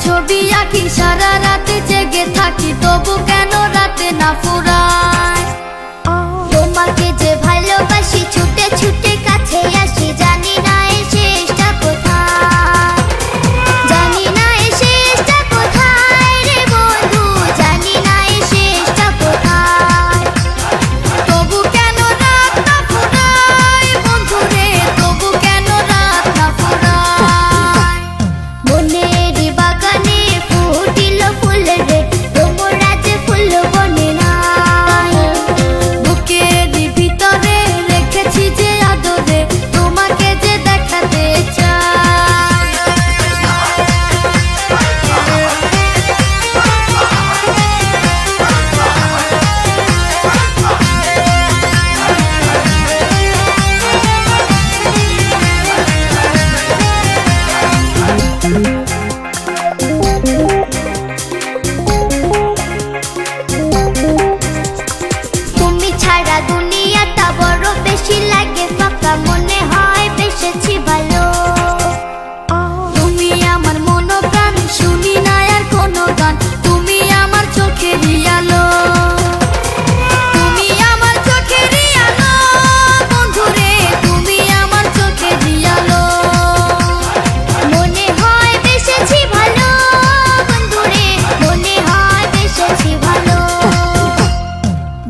ছবি আঁকি, সারা রাতে জেগে থাকি, তবু কেন রাতে না ফুরায়। তোমাকে যে ভালোবাসি, ছুটে ছুটে কাছে আসি, জানি না এ শেষটা কোথায়, জানি না এ শেষটা কোথায় রে বন্ধু, জানি না এ শেষটা কোথায়। তবু কেন রাত না ফুরায় বন্ধু রে, তবু কেন রাত না ফুরায়। মনের বাগানে ফুটিল ফুল রে, তোমরা যে ফুল বনে নাই। বুকের ভিতরে রেখেছি যে আদরে, তোমাকে যে দেখাতে চাই। তুমি ছাড়া দুনিয়াটা বড় বেশি লাগে ফাঁকা, মনে হয় বেসেছি ভালো। তুমি আমার মন প্রাণ, শুনি না আর কোনো গান, তুমি আমার চোখেরই আলো, তুমি আমার চোখেরই আলো বন্ধু রে, তুমি আমার চোখেরই আলো। মনে হয় বেসেছি ভালো বন্ধু রে, মনে হয় বেসেছি ভালো।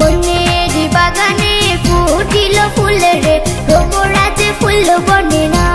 বনের বাগানে ফুটিল ফুল রে, তোমরা যে ফুল বনে না।